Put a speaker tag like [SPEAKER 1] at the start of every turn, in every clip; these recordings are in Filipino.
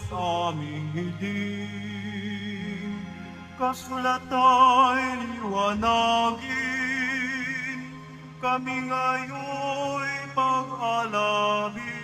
[SPEAKER 1] aming hiling, kasulat ay liwanagin, kami ngayon'y pag-alabin.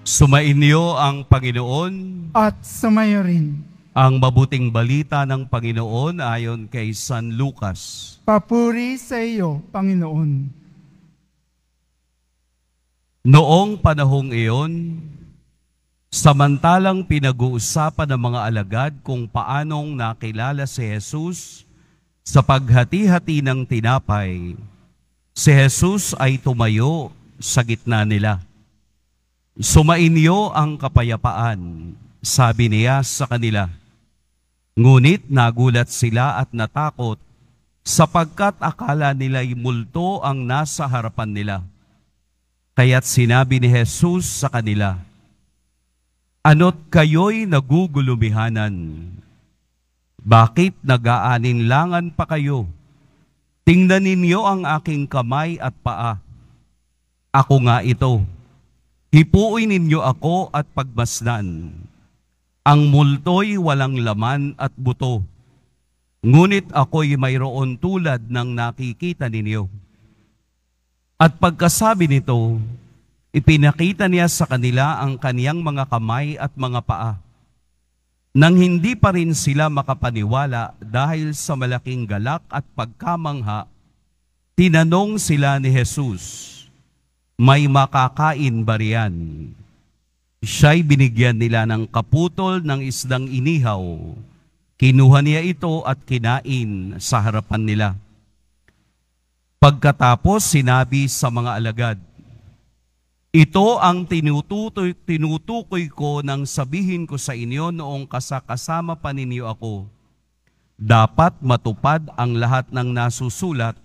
[SPEAKER 2] Sumainyo ang Panginoon
[SPEAKER 3] at sumayo rin.
[SPEAKER 2] ang mabuting balita ng Panginoon ayon kay San Lucas.
[SPEAKER 3] Papuri sa iyo, Panginoon.
[SPEAKER 2] Noong panahong iyon, samantalang pinag-uusapan ng mga alagad kung paanong nakilala si Jesus sa paghati-hati ng tinapay, si Jesus ay tumayo sa gitna nila. Sumainyo ang kapayapaan, sabi niya sa kanila. Ngunit nagulat sila at natakot sapagkat akala nila'y multo ang nasa harapan nila. Kaya't sinabi ni Jesus sa kanila, ano't kayo'y nagugulumihanan? Bakit nag-aaninlangan pa kayo? Tingnan ninyo ang aking kamay at paa. Ako nga ito. Hipuin ninyo ako at pagmasdan. Ang multo'y walang laman at buto, ngunit ako'y mayroon tulad ng nakikita ninyo. At pagkasabi nito, ipinakita niya sa kanila ang kaniyang mga kamay at mga paa. Nang hindi pa rin sila makapaniwala dahil sa malaking galak at pagkamangha, tinanong sila ni Jesus, may makakain ba riyan? Siya'y binigyan nila ng kaputol ng isdang inihaw. Kinuha niya ito at kinain sa harapan nila. Pagkatapos sinabi sa mga alagad, ito ang tinutukoy ko nang sabihin ko sa inyo noong kasama pa ninyo ako. Dapat matupad ang lahat ng nasusulat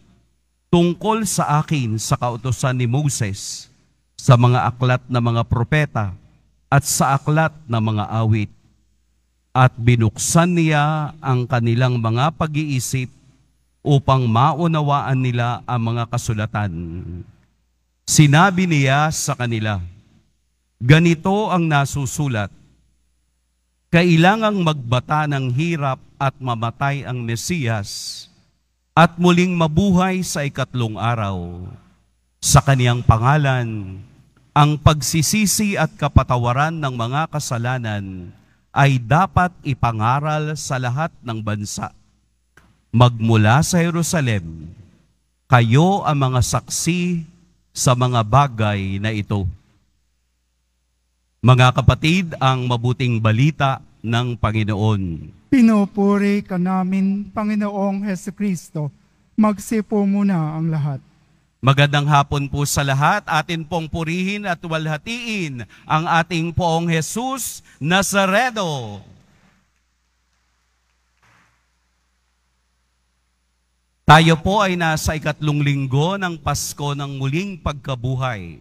[SPEAKER 2] tungkol sa akin sa kautusan ni Moses, sa mga aklat na mga propeta, at sa aklat na mga awit. At binuksan niya ang kanilang mga pag-iisip upang maunawaan nila ang mga kasulatan. Sinabi niya sa kanila, ganito ang nasusulat, kailangang magbata ng hirap at mamatay ang Mesiyas, at muling mabuhay sa ikatlong araw. Sa kaniyang pangalan, ang pagsisisi at kapatawaran ng mga kasalanan ay dapat ipangaral sa lahat ng bansa. Magmula sa Jerusalem, kayo ang mga saksi sa mga bagay na ito. Mga kapatid, ang mabuting balita ng Panginoon.
[SPEAKER 3] Pinupuri ka namin, Panginoong Hesukristo. Magsipo muna ang lahat.
[SPEAKER 2] Magandang hapon po sa lahat. Atin pong purihin at walhatiin ang ating Poong Jesus Nazareno. Tayo po ay nasa ikatlong linggo ng Pasko ng muling pagkabuhay.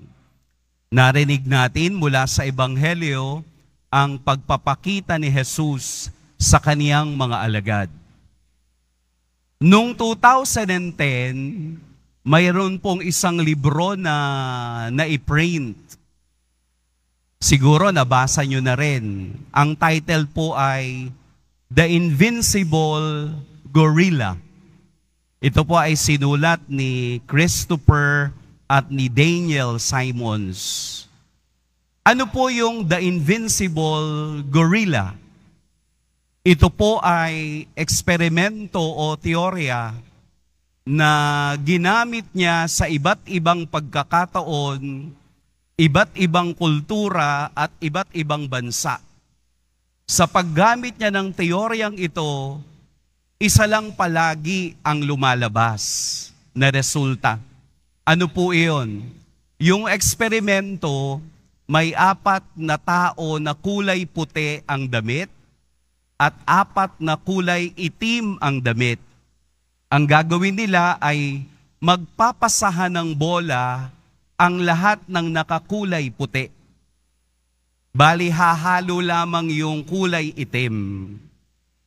[SPEAKER 2] Narinig natin mula sa Ebanghelyo ang pagpapakita ni Jesus sa kaniyang mga alagad. Noong 2010, mayroon pong isang libro na naiprint. Siguro nabasa nyo na rin. Ang title po ay The Invincible Gorilla. Ito po ay sinulat ni Christopher at ni Daniel Simons. Ano po yung The Invincible Gorilla? Ito po ay eksperimento o teorya na ginamit niya sa iba't ibang pagkakataon, iba't ibang kultura at iba't ibang bansa. Sa paggamit niya ng teoryang ito, isa lang palagi ang lumalabas na resulta. Ano po iyon? Yung eksperimento, may 4 na tao na kulay puti ang damit at 4 na kulay itim ang damit. Ang gagawin nila ay magpapasahan ng bola ang lahat ng nakakulay puti. Bali, hahalo lamang yung kulay itim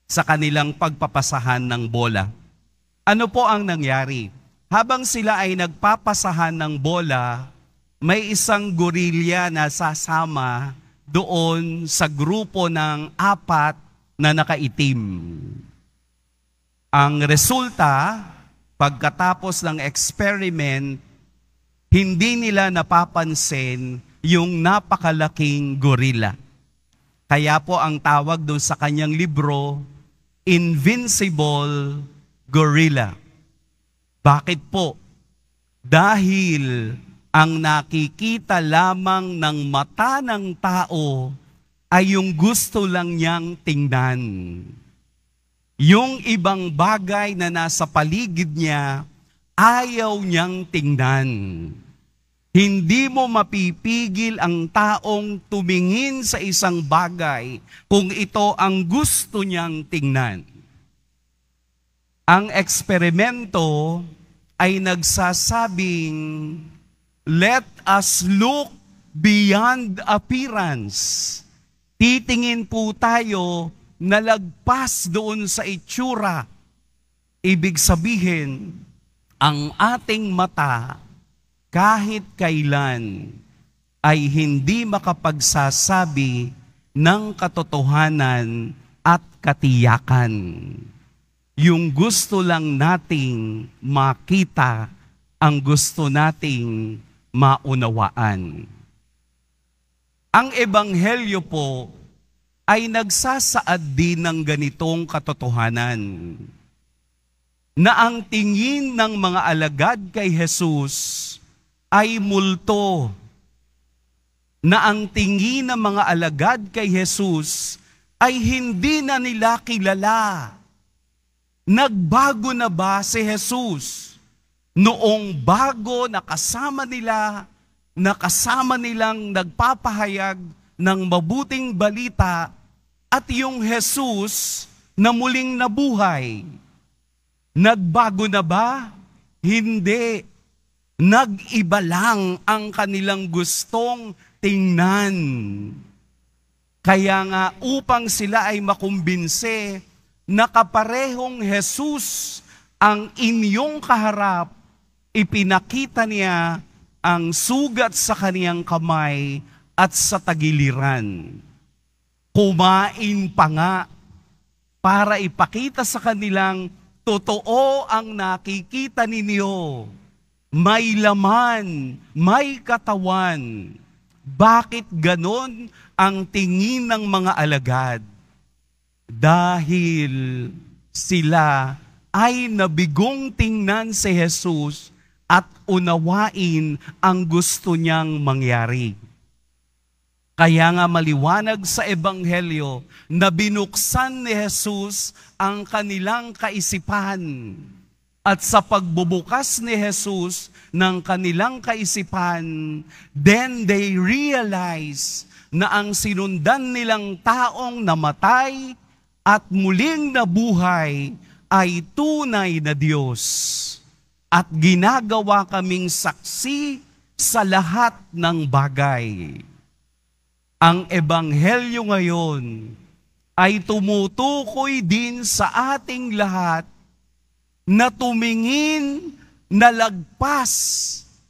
[SPEAKER 2] sa kanilang pagpapasahan ng bola. Ano po ang nangyari? Habang sila ay nagpapasahan ng bola, may isang gorilya na sasama doon sa grupo ng 4 na nakaitim. Ang resulta, pagkatapos ng experiment, hindi nila napapansin yung napakalaking gorilla. Kaya po ang tawag doon sa kanyang libro, Invincible Gorilla. Bakit po? Dahil ang nakikita lamang ng mata ng tao ay yung gusto lang niyang tingnan. Yung ibang bagay na nasa paligid niya, ayaw niyang tingnan. Hindi mo mapipigil ang taong tumingin sa isang bagay kung ito ang gusto niyang tingnan. Ang eksperimento ay nagsasabing, let us look beyond appearance. Titingin po tayo na lagpas doon sa itsura. Ibig sabihin, ang ating mata kahit kailan ay hindi makapagsasabi ng katotohanan at katiyakan. Yung gusto lang nating makita, ang gusto nating maunawaan. Ang ebanghelyo po ay nagsasaad din ng ganitong katotohanan, na ang tingin ng mga alagad kay Jesus ay multo, na ang tingin ng mga alagad kay Jesus ay hindi na nila kilala. Nagbago na ba si Jesus? Noong bago nakasama nilang nagpapahayag ng mabuting balita at yung Jesus na muling nabuhay. Nagbago na ba? Hindi. Nag-iba lang ang kanilang gustong tingnan. Kaya nga upang sila ay makumbinse na kaparehong Jesus ang inyong kaharap, ipinakita niya ang sugat sa kaniyang kamay at sa tagiliran. Kumain pa nga para ipakita sa kanilang totoo ang nakikita ninyo. May laman, may katawan. Bakit ganon ang tingin ng mga alagad? Dahil sila ay nabigong tingnan si Jesus at unawain ang gusto niyang mangyari. Kaya nga maliwanag sa Ebanghelyo na binuksan ni Jesus ang kanilang kaisipan. At sa pagbubukas ni Jesus ng kanilang kaisipan, then they realize na ang sinundan nilang taong namatay at muling nabuhay ay tunay na Diyos. At ginagawa kaming saksi sa lahat ng bagay. Ang Ebanghelyo ngayon ay tumutukoy din sa ating lahat na tumingin na lagpas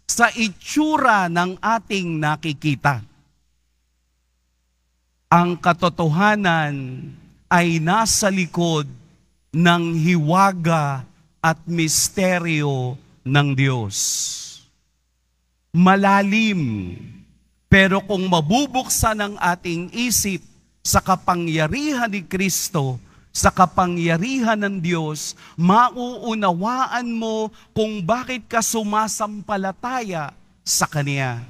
[SPEAKER 2] sa itsura ng ating nakikita. Ang katotohanan ay nasa likod ng hiwaga at misteryo ng Diyos. Malalim, pero kung mabubuksan ang ating isip sa kapangyarihan ni Kristo, sa kapangyarihan ng Diyos, mauunawaan mo kung bakit ka sumasampalataya sa Kanya.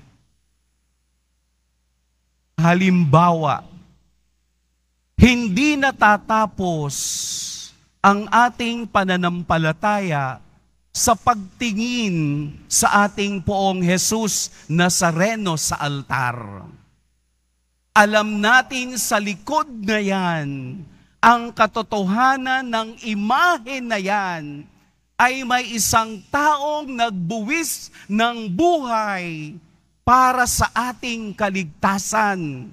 [SPEAKER 2] Halimbawa, hindi natatapos ang ating pananampalataya sa pagtingin sa ating Poong Jesus Nazareno sa altar. Alam natin sa likod na yan ang katotohanan ng imahe na yan ay may isang taong nagbuwis ng buhay para sa ating kaligtasan.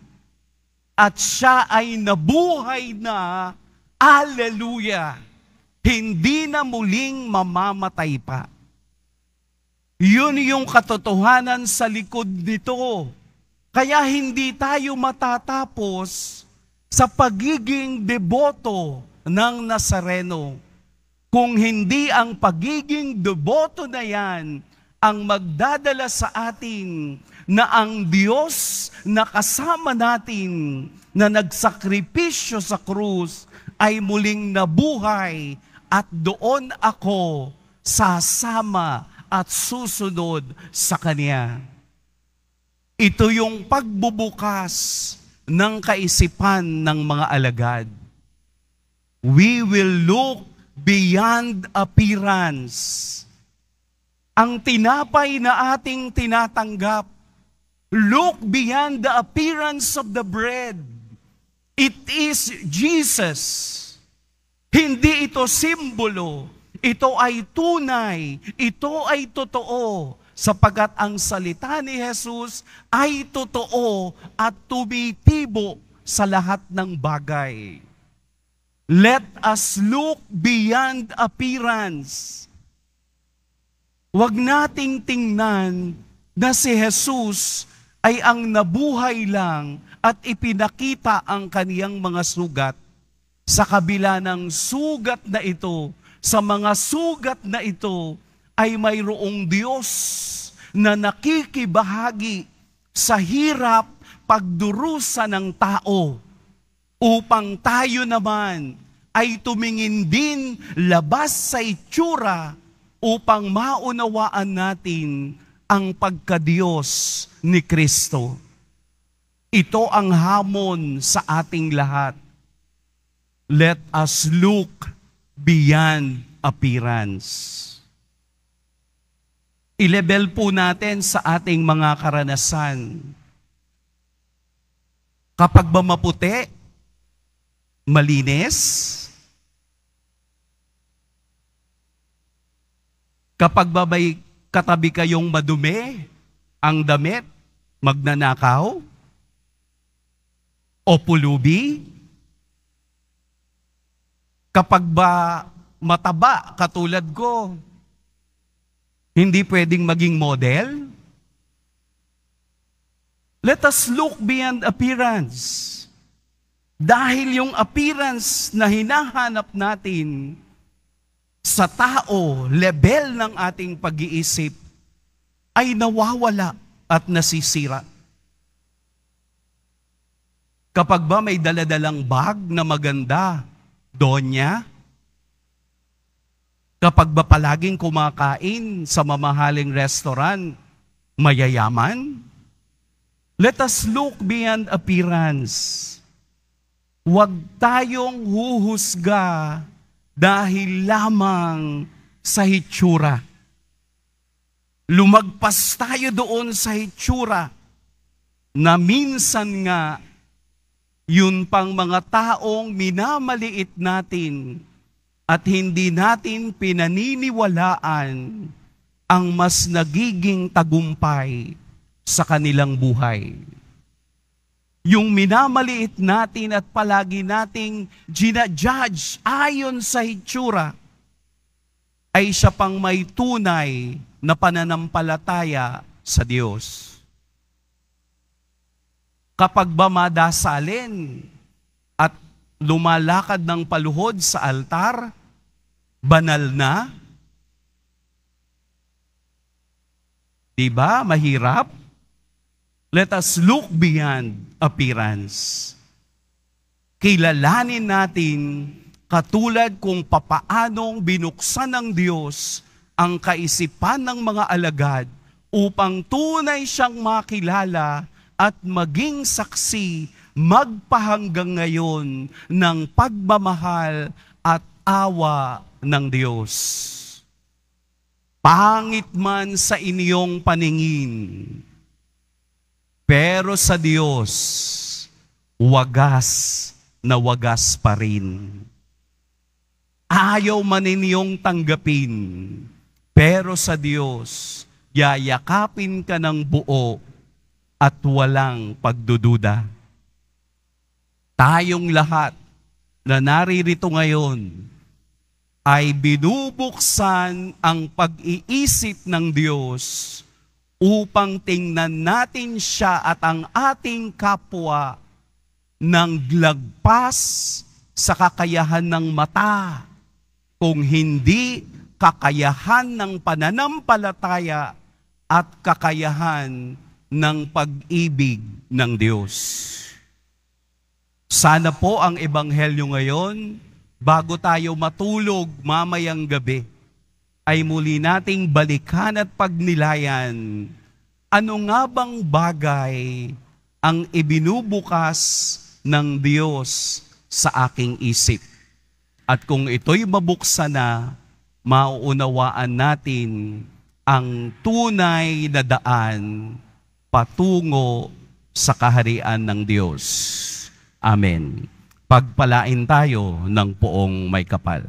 [SPEAKER 2] At siya ay nabuhay na, Alleluia! Hindi na muling mamamatay pa. Yun yung katotohanan sa likod nito. Kaya hindi tayo matatapos sa pagiging deboto ng Nazareno. Kung hindi ang pagiging deboto na yan ang magdadala sa atin na ang Diyos na kasama natin na nagsakripisyo sa krus ay muling nabuhay at doon ako sasama at susunod sa Kanya. Ito yung pagbubukas ng kaisipan ng mga alagad. We will look beyond appearance. Ang tinapay na ating tinatanggap, look beyond the appearance of the bread. It is Jesus. Hindi ito simbolo. Ito ay tunay. Ito ay totoo. Sapagat ang salita ni Jesus ay totoo at tumitibo sa lahat ng bagay. Let us look beyond appearance. Huwag nating tingnan na si Jesus ay ang nabuhay lang at ipinakita ang kaniyang mga sugat. Sa kabila ng sugat na ito, sa mga sugat na ito, ay mayroong Diyos na nakikibahagi sa hirap pagdurusa ng tao upang tayo naman ay tumingin din labas sa itsura upang maunawaan natin ang pagka-Diyos ni Kristo. Ito ang hamon sa ating lahat. Let us look beyond appearance. I-level po natin sa ating mga karanasan. Kapag ba maputi, malinis, kapag ba may katabi kayong madumi, ang damit, magnanakaw, o pulubi, kapag ba mataba katulad ko, hindi pwedeng maging model? Let us look beyond appearance. Dahil yung appearance na hinahanap natin sa tao, level ng ating pag-iisip, ay nawawala at nasisira. Kapag ba may daladalang bag na maganda, donya? Kapag ba palaging kumakain sa mamahaling restaurant, mayayaman? Let us look beyond appearance. Huwag tayong huhusga dahil lamang sa hitsura. Lumagpas tayo doon sa hitsura na minsan nga yun pang mga taong minamaliit natin at hindi natin pinaniniwalaan ang mas nagiging tagumpay sa kanilang buhay. Yung minamaliit natin at palagi nating ginajudge ayon sa hitsura, ay siya pang may tunay na pananampalataya sa Diyos. Kapag ba madasalin at lumalakad ng paluhod sa altar, banal na? Diba? Mahirap? Let us look beyond appearance. Kilalanin natin katulad kung papaanong binuksan ng Diyos ang kaisipan ng mga alagad upang tunay siyang makilala at maging saksi magpahanggang ngayon ng pagmamahal at awa ng Diyos. Pangit man sa inyong paningin, pero sa Diyos, wagas na wagas pa rin. Ayaw man ninyong tanggapin, pero sa Diyos, yayakapin ka ng buo at walang pagdududa. Tayong lahat na naririto ngayon ay binubuksan ang pag-iisip ng Diyos upang tingnan natin siya at ang ating kapwa ng lagpas sa kakayahan ng mata, kung hindi kakayahan ng pananampalataya at kakayahan ng pag-ibig ng Diyos. Sana po ang ebanghelyo ngayon, bago tayo matulog mamayang gabi, ay muli nating balikan at pagnilayan ano nga bang bagay ang ibinubukas ng Diyos sa aking isip. At kung ito'y mabuksan na, mauunawaan natin ang tunay na daan patungo sa kaharian ng Diyos. Amen. Pagpalain tayo ng poong may kapal.